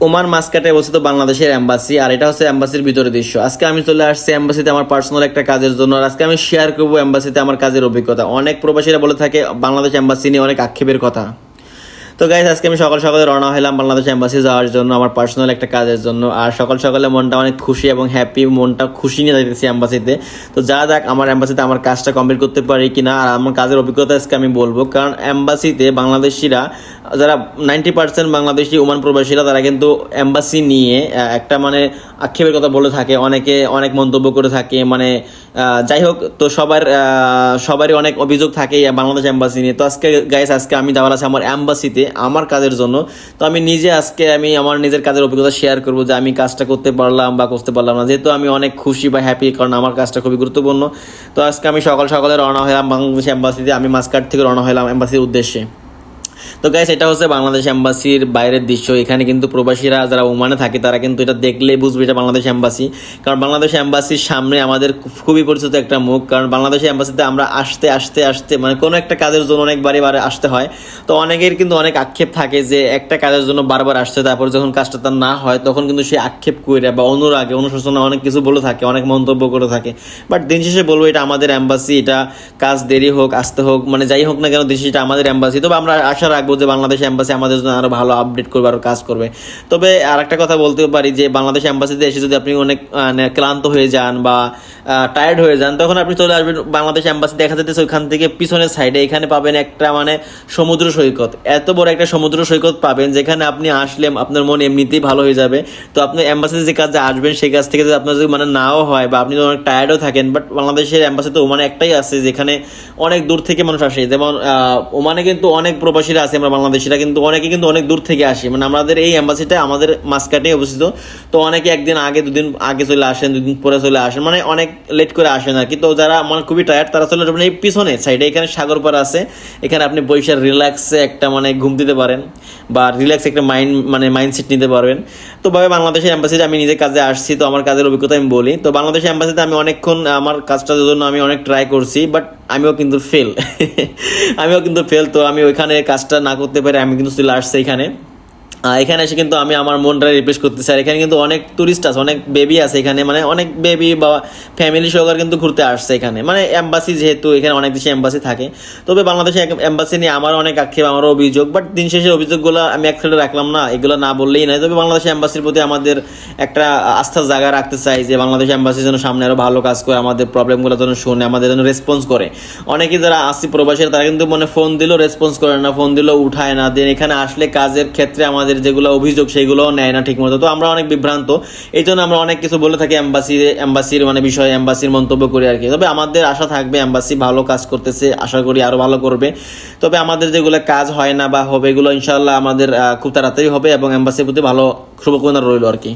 Oman মাস্কাটে অবস্থিত বাংলাদেশের embassy, আর এটা হচ্ছে এম্বাসির ভিতরের দৃশ্য। আজকে আমি চলে আসছি এম্বাসিতে আমার পার্সোনাল একটা কাজের জন্য, আর আজকে আমি শেয়ার করবো এম্বাসিতে আমার কাজের অভিজ্ঞতা। অনেক প্রবাসীরা বলে থাকে বাংলাদেশ এম্বাসি নিয়ে অনেক আক্ষেপের কথা। তো গাইস, আজকে আমি সকাল সকালে রওনা হলাম বাংলাদেশ এম্বাসি যাওয়ার জন্য আমার পার্সোনাল একটা কাজের জন্য। আর সকাল সকালে মনটা অনেক খুশি এবং হ্যাপি, মনটা খুশি নিয়ে যাইতেছি এম্বাসিতে। তো যা যাক আমার এম্বাসিতে আমার কাজটা কমপ্লিট করতে পারি কিনা, আর আমার কাজের অভিজ্ঞতা আজকে আমি বলবো। কারণ এম্বাসিতে বাংলাদেশিরা যারা 90% বাংলাদেশি ওমান প্রবাসীরা তারা কিন্তু এম্বাসি নিয়ে একটা মানে আক্ষেপের কথা বলে থাকে, অনেকে অনেক মন্তব্য করে থাকে। মানে যাই হোক, তো সবারই অনেক অভিযোগ থাকে বাংলাদেশ এম্বাসি নিয়ে। তো আজকে গাইস, আজকে আমি যাওয়ার আছে আমার এম্বাসিতে আমার কাজের জন্য। তো আমি নিজে আজকে আমার নিজের কাজের অভিজ্ঞতা শেয়ার করবো যে আমি কাজটা করতে পারলাম বা করতে পারলাম না। যেহেতু আমি অনেক খুশি বা হ্যাপি, কারণ আমার কাজটা খুবই গুরুত্বপূর্ণ। তো আজকে আমি সকাল সকালে রওনা হলাম বাংলাদেশ এম্বাসিতে। আমি মাস্কাট থেকে রওনা হলাম এম্বাসির উদ্দেশ্যে। তো গাইস, এটা হচ্ছে বাংলাদেশ এম্বাসির বাইরের দৃশ্য। এখানে কিন্তু প্রবাসীরা যারা ওমানে থাকে তারা কিন্তু এটা দেখলেই বুঝবে এটা বাংলাদেশ এম্বাসি। কারণ বাংলাদেশ এম্বাসির সামনে আমাদের খুবই পরিচিত একটা মুখ। কারণ বাংলাদেশ এম্বাসিতে আমরা আসতে আসতে আসতে মানে কোনো একটা কাজের জন্য অনেকবারই আসতে হয়। তো অনেকের কিন্তু অনেক আক্ষেপ থাকে যে একটা কাজের জন্য বারবার আসছে, তারপর যখন কাজটা তার না হয় তখন কিন্তু সে আক্ষেপ করে বা অনুরাগে অনুশোচনা অনেক কিছু বলে থাকে, অনেক মন্তব্য করে থাকে। বাট দিন শেষে বলবো এটা আমাদের এম্বাসি। এটা কাজ দেরি হোক আসতে হোক, মানে যাই হোক না কেন, দিন শেষে এটা আমাদের এম্বাসি। তবে আমরা আশা রাখবো যে বাংলাদেশ এম্বাসি আমাদের জন্য আরো ভালো আপডেট করবে, আরো কাজ করবে। তবে আর একটা কথা বলতে পারি যে বাংলাদেশ এম্বাসিতে এসে যদি আপনি অনেক ক্লান্ত হয়ে যান বা টায়ার্ড হয়ে যান, তখন আপনি চলে আসবেন বাংলাদেশ এম্বাসি। দেখা যাচ্ছে ওইখান থেকে পিছনের সাইডে এখানে পাবেন একটা মানে সমুদ্র সৈকত। এত বড় একটা সমুদ্র সৈকত পাবেন যেখানে আপনি আসলে আপনার মন এমনিতেই ভালো হয়ে যাবে। তো আপনি এম্বাসিতে যে কাজে আসবেন সেই কাজ থেকে যদি আপনার যদি মানে নাও হয় বা আপনি অনেক টায়ার্ডও থাকেন, বাট বাংলাদেশের এম্বাসি তো ওমানে একটাই আছে যেখানে অনেক দূর থেকে মানুষ আসে। যেমন ওমানে কিন্তু অনেক প্রবাসীরা আছে, আমরা বাংলাদেশিরা কিন্তু অনেকে কিন্তু অনেক দূর থেকে আসে। মানে আমাদের এই এম্বাসিটা আমাদের মাসকাটে অবস্থিত। তো অনেকে একদিন আগে দুদিন আগে চলে আসেন, দুদিন পরে চলে আসেন, মানে অনেক লেট করে আসেন আর কি। তো যারা মানে খুবই টায়ার্ড তারা চলে যাবেন এই পিছনে সাইডে, এখানে সাগরপাড় আছে। এখানে আপনি বৈশাখ রিল্যাক্সে একটা মানে ঘুম দিতে পারেন বা রিল্যাক্স একটা মাইন্ডসেট নিতে পারবেন। তো ভাবে বাংলাদেশের এম্বাসিতে আমি নিজে কাজে আসছি, তো আমার কাজের অভিজ্ঞতা আমি বলি। তো বাংলাদেশের এম্বাসিতে আমি অনেকক্ষণ আমার কাজটার জন্য আমি অনেক ট্রাই করছি, বাট আমিও কিন্তু ফেল। তো আমি ওইখানে কাজটা না করতে পারি, আমি কিন্তু চলে আসছি এখানে এসে কিন্তু আমি আমার মনটা রিফ্রেশ করতেছি। আর এখানে কিন্তু অনেক টুরিস্ট আছে, অনেক বেবি আছে এখানে, মানে অনেক বেবি বা ফ্যামিলি সহকারে কিন্তু ঘুরতে আসছে এখানে। মানে এম্বাসি যেহেতু এখানে অনেক দেশে এম্বাসি থাকে। তবে বাংলাদেশে এম্বাসি নিয়ে আমার অনেক আক্ষেপ, আমারও অভিযোগ। বাট দিন শেষে অভিযোগগুলো আমি এক সাইডে রাখলাম না, এগুলো না বললেই নয়। তবে বাংলাদেশ এম্বাসির প্রতি আমাদের একটা আস্থার জায়গা রাখতে চাই যে বাংলাদেশ এম্বাসি যেন সামনে আরও ভালো কাজ করে, আমাদের প্রবলেমগুলো যেন শুনে, আমাদের যেন রেসপন্স করে। অনেকে যারা আসছি প্রবাসীরা তারা কিন্তু মানে ফোন দিলেও রেসপন্স করে না, ফোন দিলেও উঠায় না। দেন এখানে আসলে কাজের ক্ষেত্রে আমাদের যেগুলো অভিযোগ সেগুলো নেয় না ঠিক মতো। তো আমরা অনেক বিভ্রান্ত, এই জন্য আমরা অনেক কিছু বলে থাকি এম্বাসির মানে বিষয়ে, এম্বাসির মন্তব্য করি আর কি। তবে আমাদের আশা থাকবে এম্বাসি ভালো কাজ করতেছে, আশা করি আরো ভালো করবে। তবে আমাদের যেগুলো কাজ হয় না বা হবে এগুলো ইনশাল্লাহ আমাদের খুব তাড়াতাড়ি হবে, এবং এম্বাসির প্রতি ভালো শুভকামনা রইল আর কি।